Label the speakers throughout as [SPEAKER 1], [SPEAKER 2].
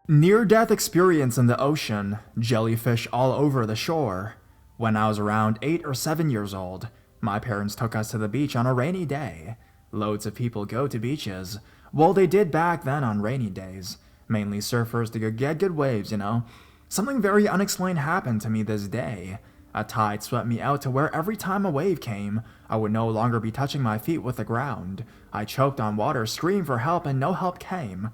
[SPEAKER 1] Near-death experience in the ocean, jellyfish all over the shore. When I was around 8 or 7 years old, my parents took us to the beach on a rainy day. Loads of people go to beaches. Well, they did back then on rainy days. Mainly surfers to get good waves, you know. Something very unexplained happened to me this day. A tide swept me out to where every time a wave came, I would no longer be touching my feet with the ground. I choked on water, screamed for help, and no help came.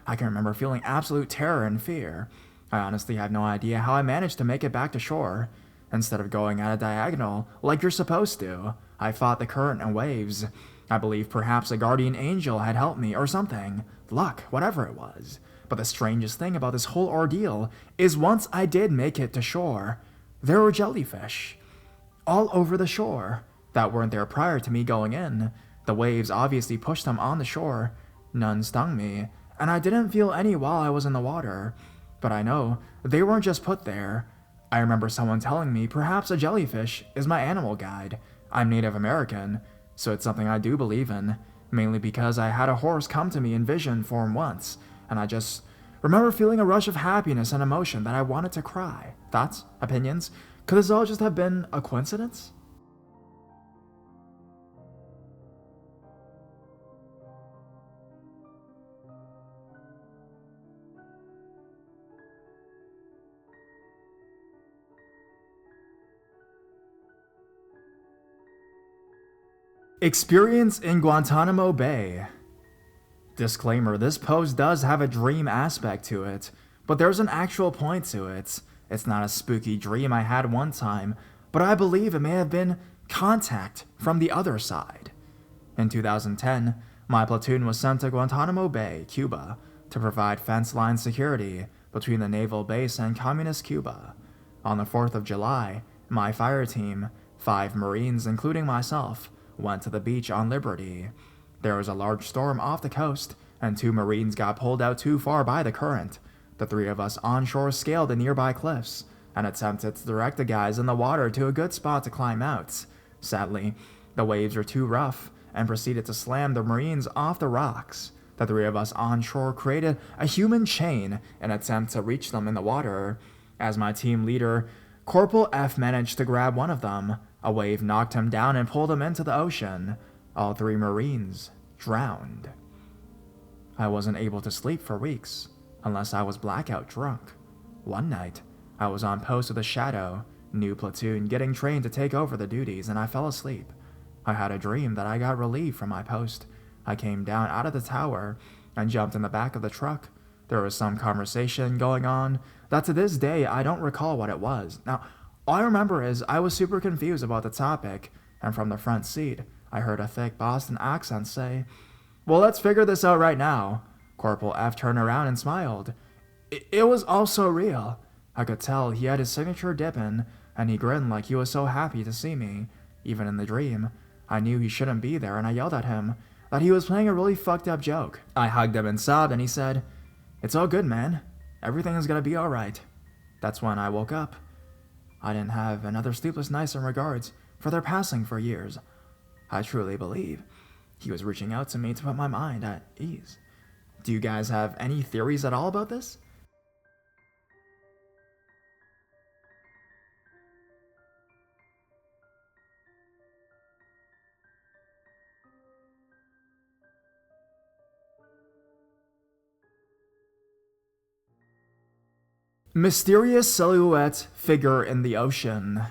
[SPEAKER 1] I can remember feeling absolute terror and fear. I honestly have no idea how I managed to make it back to shore. Instead of going at a diagonal, like you're supposed to, I fought the current and waves. I believe perhaps a guardian angel had helped me or something. Luck, whatever it was. But the strangest thing about this whole ordeal is once I did make it to shore, there were jellyfish all over the shore that weren't there prior to me going in. The waves obviously pushed them on the shore. None stung me, and I didn't feel any while I was in the water. But I know they weren't just put there. I remember someone telling me perhaps a jellyfish is my animal guide. I'm Native American, so it's something I do believe in, mainly because I had a horse come to me in vision form once, and I just remember feeling a rush of happiness and emotion that I wanted to cry. Thoughts? Opinions? Could this all just have been a coincidence? Experience in Guantanamo Bay. Disclaimer, this post does have a dream aspect to it, but there's an actual point to it. It's not a spooky dream I had one time, but I believe it may have been contact from the other side. In 2010, my platoon was sent to Guantanamo Bay, Cuba, to provide fence line security between the naval base and communist Cuba. On the 4th of July, my fire team, 5 Marines including myself, went to the beach on Liberty. There was a large storm off the coast, and 2 Marines got pulled out too far by the current. The 3 of us onshore scaled the nearby cliffs and attempted to direct the guys in the water to a good spot to climb out. Sadly, the waves were too rough and proceeded to slam the Marines off the rocks. The 3 of us onshore created a human chain in an attempt to reach them in the water. As my team leader, Corporal F managed to grab one of them. A wave knocked him down and pulled him into the ocean. All 3 Marines drowned. I wasn't able to sleep for weeks, unless I was blackout drunk. One night, I was on post with a shadow, new platoon getting trained to take over the duties, and I fell asleep. I had a dream that I got relieved from my post. I came down out of the tower and jumped in the back of the truck. There was some conversation going on that to this day I don't recall what it was. Now, all I remember is I was super confused about the topic, and from the front seat, I heard a thick Boston accent say, "Well, let's figure this out right now." Corporal F turned around and smiled. It was all so real. I could tell he had his signature dippin', and he grinned like he was so happy to see me. Even in the dream, I knew he shouldn't be there, and I yelled at him that he was playing a really fucked up joke. I hugged him and sobbed, and he said, "It's all good, man. Everything is gonna be alright." That's when I woke up. I didn't have another sleepless night in regards for their passing for years. I truly believe he was reaching out to me to put my mind at ease. Do you guys have any theories at all about this? Mysterious silhouette figure in the ocean.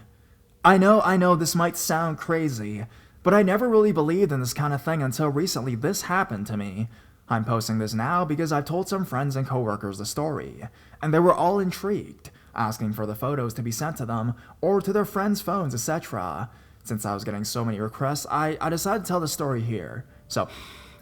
[SPEAKER 1] I know this might sound crazy, but I never really believed in this kind of thing until recently this happened to me. I'm posting this now because I've told some friends and coworkers the story, and they were all intrigued, asking for the photos to be sent to them or to their friends' phones, etc. Since I was getting so many requests, I decided to tell the story here. So,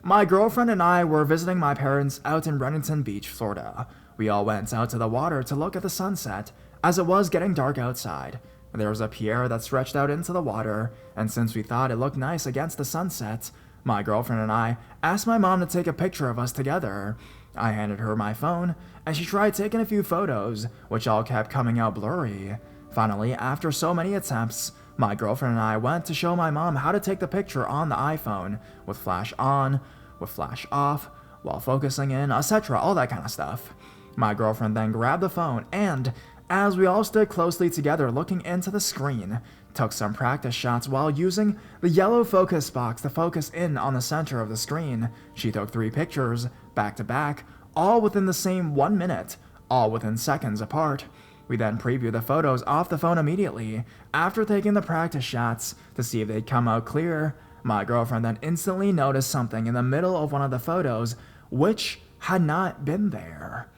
[SPEAKER 1] my girlfriend and I were visiting my parents out in Renington Beach, Florida. We all went out to the water to look at the sunset, as it was getting dark outside. There was a pier that stretched out into the water, and since we thought it looked nice against the sunset, my girlfriend and I asked my mom to take a picture of us together. I handed her my phone, and she tried taking a few photos, which all kept coming out blurry. Finally, after so many attempts, my girlfriend and I went to show my mom how to take the picture on the iPhone, with flash on, with flash off, while focusing in, etc., all that kind of stuff. My girlfriend then grabbed the phone and, as we all stood closely together looking into the screen, took some practice shots while using the yellow focus box to focus in on the center of the screen. She took 3 pictures, back to back, all within the same 1 minute, all within seconds apart. We then previewed the photos off the phone immediately, after taking the practice shots to see if they'd come out clear. My girlfriend then instantly noticed something in the middle of one of the photos, which had not been there.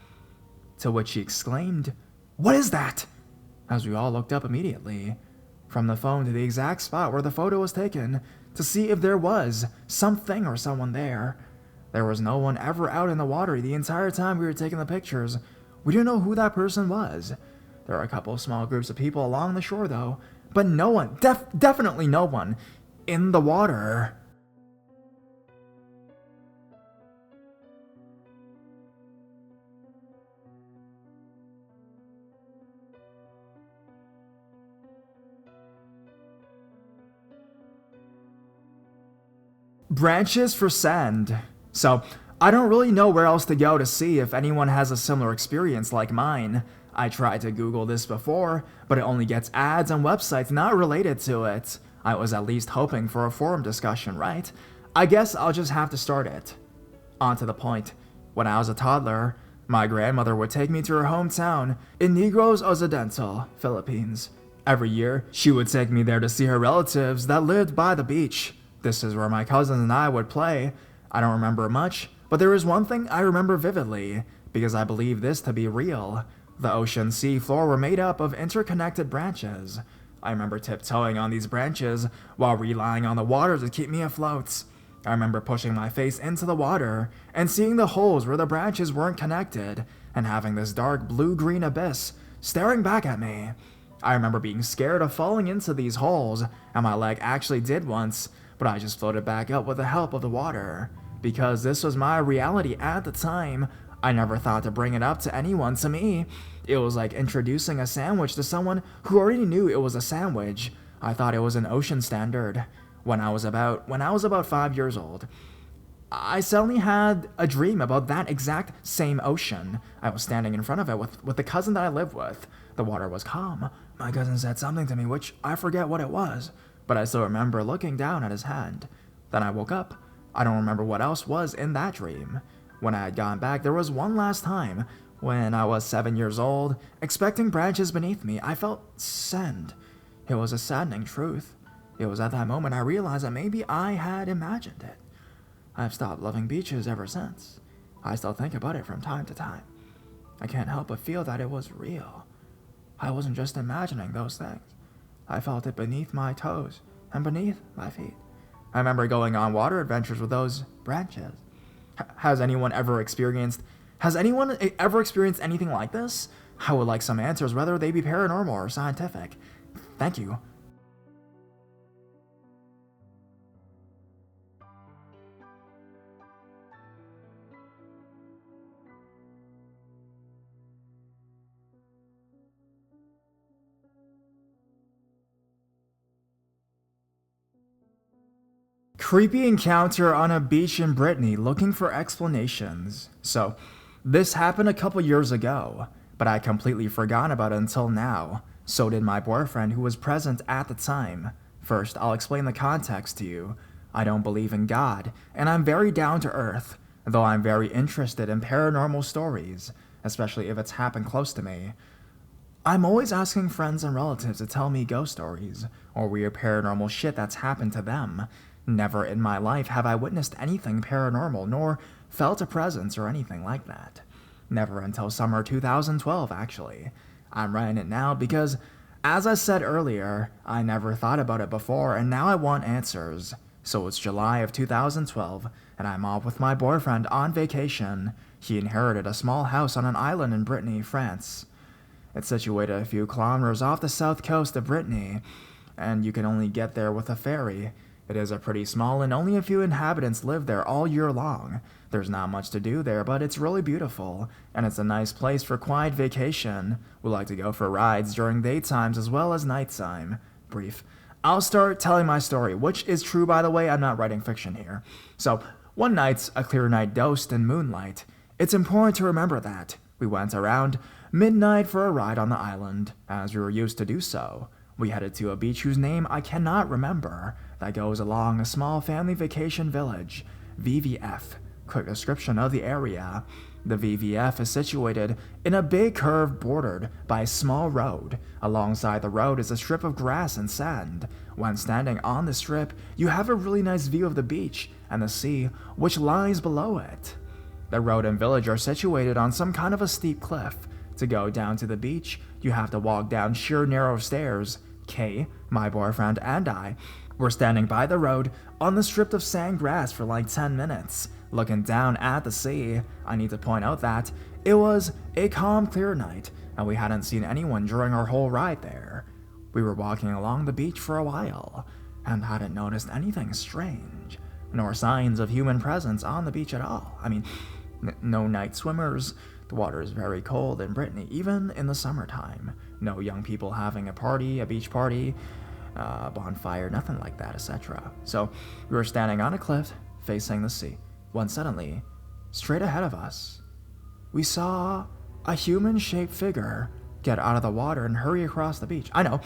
[SPEAKER 1] To which she exclaimed, "What is that?" As we all looked up immediately from the phone to the exact spot where the photo was taken to see if there was something or someone there. There was no one ever out in the water the entire time we were taking the pictures. We didn't know who that person was. There were a couple of small groups of people along the shore though, but no one, definitely no one, in the water. Branches for sand. So, I don't really know where else to go to see if anyone has a similar experience like mine. I tried to Google this before, but it only gets ads on websites not related to it. I was at least hoping for a forum discussion, right? I guess I'll just have to start it. On to the point. When I was a toddler, my grandmother would take me to her hometown in Negros Occidental, Philippines. Every year, she would take me there to see her relatives that lived by the beach. This is where my cousins and I would play. I don't remember much, but there is one thing I remember vividly, because I believe this to be real. The ocean sea floor were made up of interconnected branches. I remember tiptoeing on these branches while relying on the water to keep me afloat. I remember pushing my face into the water and seeing the holes where the branches weren't connected and having this dark blue-green abyss staring back at me. I remember being scared of falling into these holes, and my leg actually did once, but I just floated back up with the help of the water. Because this was my reality at the time, I never thought to bring it up to anyone. To me, it was like introducing a sandwich to someone who already knew it was a sandwich. I thought it was an ocean standard. When I was about 5 years old, I suddenly had a dream about that exact same ocean. I was standing in front of it with the cousin that I lived with. The water was calm. My cousin said something to me, which I forget what it was, but I still remember looking down at his hand. Then I woke up. I don't remember what else was in that dream. When I had gone back, there was one last time, when I was 7 years old, expecting branches beneath me. I felt sand. It was a saddening truth. It was at that moment I realized that maybe I had imagined it. I've stopped loving beaches ever since. I still think about it from time to time. I can't help but feel that it was real. I wasn't just imagining those things. I felt it beneath my toes and beneath my feet. I remember going on water adventures with those branches. Has anyone ever experienced anything like this? I would like some answers, whether they be paranormal or scientific. Thank you. Creepy encounter on a beach in Brittany, looking for explanations. So, this happened a couple years ago, but I completely forgot about it until now. So did my boyfriend, who was present at the time. First, I'll explain the context to you. I don't believe in God, and I'm very down to earth, though I'm very interested in paranormal stories, especially if it's happened close to me. I'm always asking friends and relatives to tell me ghost stories, or weird paranormal shit that's happened to them. Never in my life have I witnessed anything paranormal, nor felt a presence or anything like that. Never until summer 2012, actually. I'm writing it now because, as I said earlier, I never thought about it before, and now I want answers. So it's July of 2012, and I'm off with my boyfriend on vacation. He inherited a small house on an island in Brittany, France. It's situated a few kilometers off the south coast of Brittany, and you can only get there with a ferry. It is a pretty small and only a few inhabitants live there all year long. There's not much to do there, but it's really beautiful, and it's a nice place for quiet vacation. We like to go for rides during daytimes as well as nighttime. Brief. I'll start telling my story, which is true, by the way. I'm not writing fiction here. So, one night's a clear night doused in moonlight. It's important to remember that. We went around midnight for a ride on the island, as we were used to do so. We headed to a beach whose name I cannot remember, that goes along a small family vacation village, VVF. Quick description of the area. The VVF is situated in a big curve bordered by a small road. Alongside the road is a strip of grass and sand. When standing on the strip, you have a really nice view of the beach and the sea, which lies below it. The road and village are situated on some kind of a steep cliff. To go down to the beach, you have to walk down sheer narrow stairs. Kay, my boyfriend, and I were standing by the road on the strip of sand grass for like 10 minutes, looking down at the sea. I need to point out that it was a calm, clear night, and we hadn't seen anyone during our whole ride there. We were walking along the beach for a while, and hadn't noticed anything strange, nor signs of human presence on the beach at all. I mean, no night swimmers. The water is very cold in Brittany, even in the summertime. No young people having a beach party, bonfire, nothing like that, etc. So we were standing on a cliff facing the sea, when suddenly, straight ahead of us, we saw a human-shaped figure get out of the water and hurry across the beach. I know,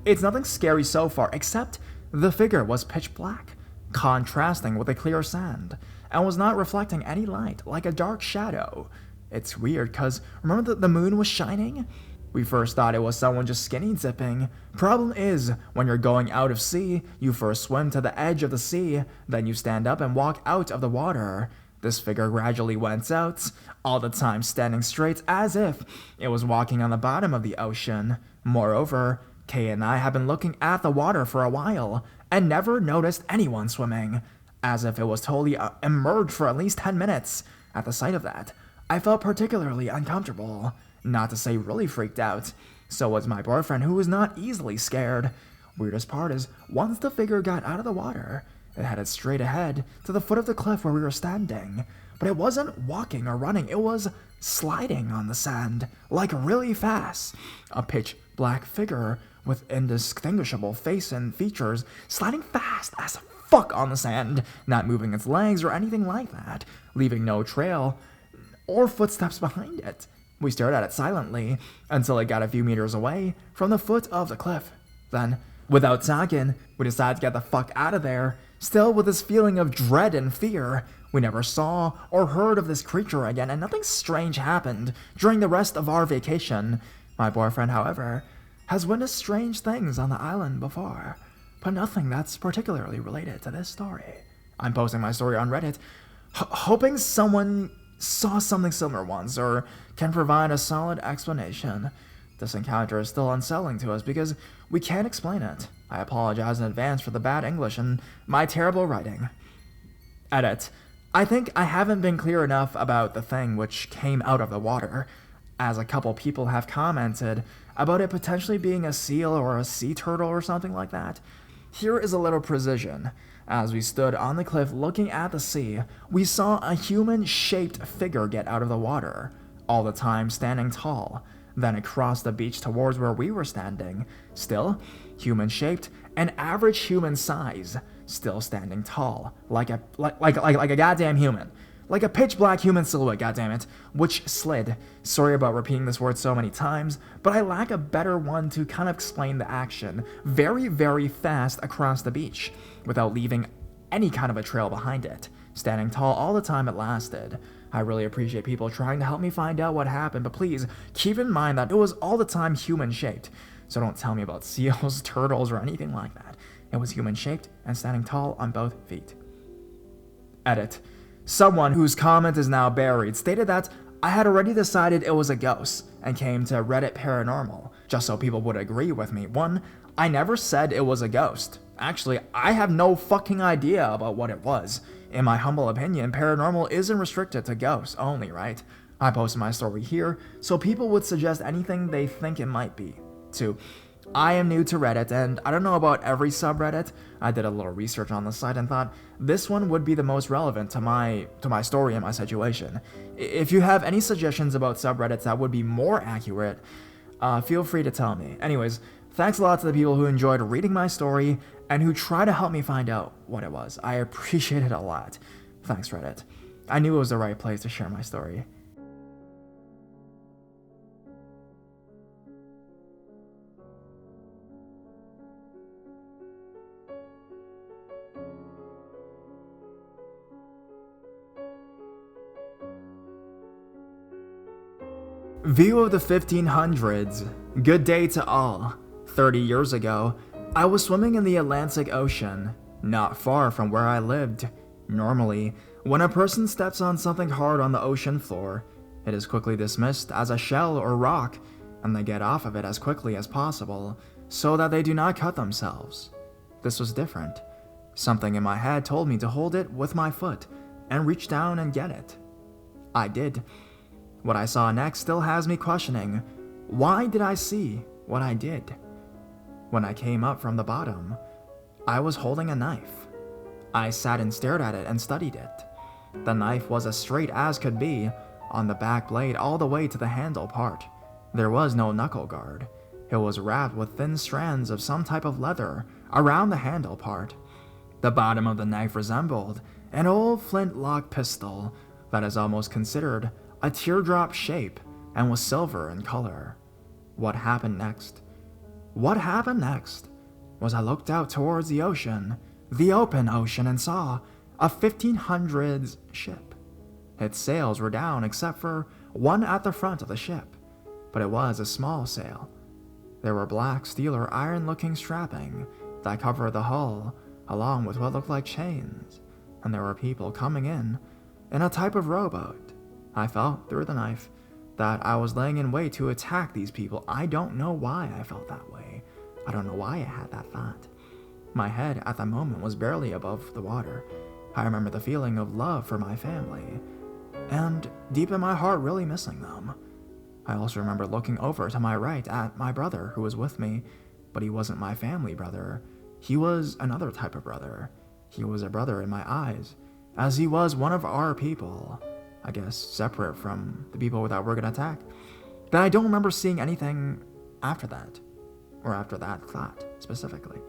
[SPEAKER 1] it's nothing scary so far, except the figure was pitch black, contrasting with the clear sand, and was not reflecting any light, like a dark shadow. It's weird, because remember that the moon was shining? We first thought it was someone just skinny dipping. Problem is, when you're going out of sea, you first swim to the edge of the sea, then you stand up and walk out of the water. This figure gradually went out, all the time standing straight as if it was walking on the bottom of the ocean. Moreover, Kay and I have been looking at the water for a while, and never noticed anyone swimming, as if it was totally immersed for at least 10 minutes. At the sight of that, I felt particularly uncomfortable, not to say really freaked out. So was my boyfriend, who was not easily scared. Weirdest part is, once the figure got out of the water, it headed straight ahead to the foot of the cliff where we were standing. But it wasn't walking or running, it was sliding on the sand, like really fast. A pitch black figure with indistinguishable face and features, sliding fast as fuck on the sand, not moving its legs or anything like that, leaving no trail or footsteps behind it. We stared at it silently until it got a few meters away from the foot of the cliff. Then, without talking, we decided to get the fuck out of there. Still with this feeling of dread and fear, we never saw or heard of this creature again, and nothing strange happened during the rest of our vacation. My boyfriend, however, has witnessed strange things on the island before, but nothing that's particularly related to this story. I'm posting my story on Reddit, hoping someone saw something similar once, or can provide a solid explanation. This encounter is still unsettling to us because we can't explain it. I apologize in advance for the bad English and my terrible writing. Edit. I think I haven't been clear enough about the thing which came out of the water, as a couple people have commented about it potentially being a seal or a sea turtle or something like that. Here is a little precision. As we stood on the cliff looking at the sea, we saw a human-shaped figure get out of the water, all the time standing tall, then across the beach towards where we were standing, still human-shaped and average human size, still standing tall, like a goddamn human. Like a pitch-black human silhouette, goddammit, which slid. Sorry about repeating this word so many times, but I lack a better one to kind of explain the action. Very, very fast across the beach, without leaving any kind of a trail behind it. Standing tall all the time it lasted. I really appreciate people trying to help me find out what happened, but please keep in mind that it was all the time human-shaped. So don't tell me about seals, turtles, or anything like that. It was human-shaped and standing tall on both feet. Edit. Someone whose comment is now buried stated that I had already decided it was a ghost and came to Reddit Paranormal, just so people would agree with me. One, I never said it was a ghost. Actually, I have no fucking idea about what it was. In my humble opinion, paranormal isn't restricted to ghosts only, right? I posted my story here, so people would suggest anything they think it might be. 2, I am new to Reddit, and I don't know about every subreddit. I did a little research on the site and thought this one would be the most relevant to my story and my situation. If you have any suggestions about subreddits that would be more accurate, feel free to tell me. Anyways, thanks a lot to the people who enjoyed reading my story and who try to help me find out what it was. I appreciate it a lot. Thanks, Reddit. I knew it was the right place to share my story. View of the 1500s. Good day to all. 30 years ago, I was swimming in the Atlantic Ocean, not far from where I lived. Normally, when a person steps on something hard on the ocean floor, it is quickly dismissed as a shell or rock, and they get off of it as quickly as possible so that they do not cut themselves. This was different. Something in my head told me to hold it with my foot and reach down and get it. I did. What I saw next still has me questioning, why did I see what I did? When I came up from the bottom, I was holding a knife. I sat and stared at it and studied it. The knife was as straight as could be, on the back blade all the way to the handle part. There was no knuckle guard. It was wrapped with thin strands of some type of leather around the handle part. The bottom of the knife resembled an old flintlock pistol that is almost considered a teardrop shape and was silver in color. What happened next? What happened next was I looked out towards the ocean, the open ocean, and saw a 1500s ship. Its sails were down except for one at the front of the ship, but it was a small sail. There were black steel or iron-looking strapping that covered the hull, along with what looked like chains, and there were people coming in a type of rowboat. I felt through the knife that I was laying in wait to attack these people. I don't know why I felt that way. I don't know why I had that thought. My head at the moment was barely above the water. I remember the feeling of love for my family, and deep in my heart really missing them. I also remember looking over to my right at my brother who was with me, but he wasn't my family brother. He was another type of brother. He was a brother in my eyes, as he was one of our people. I guess separate from the people that were gonna attack. But I don't remember seeing anything after that, or after that thought specifically.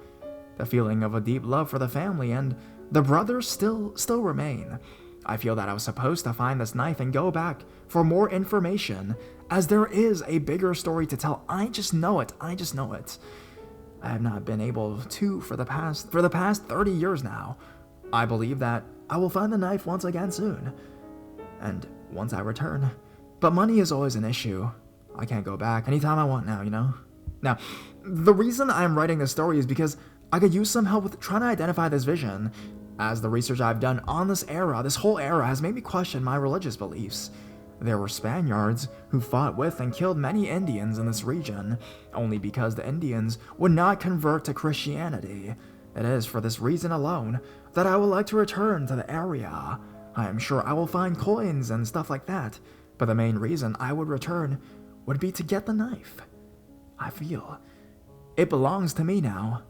[SPEAKER 1] The feeling of a deep love for the family and the brothers still remain. I feel that I was supposed to find this knife and go back for more information, as there is a bigger story to tell. I just know it. I have not been able to for the past 30 years now. I believe that I will find the knife once again soon, and once I return. But money is always an issue. I can't go back anytime I want now, you know? Now, the reason I'm writing this story is because I could use some help with trying to identify this vision, as the research I've done on this whole era, has made me question my religious beliefs. There were Spaniards who fought with and killed many Indians in this region, only because the Indians would not convert to Christianity. It is for this reason alone that I would like to return to the area. I am sure I will find coins and stuff like that, but the main reason I would return would be to get the knife. I feel it belongs to me now.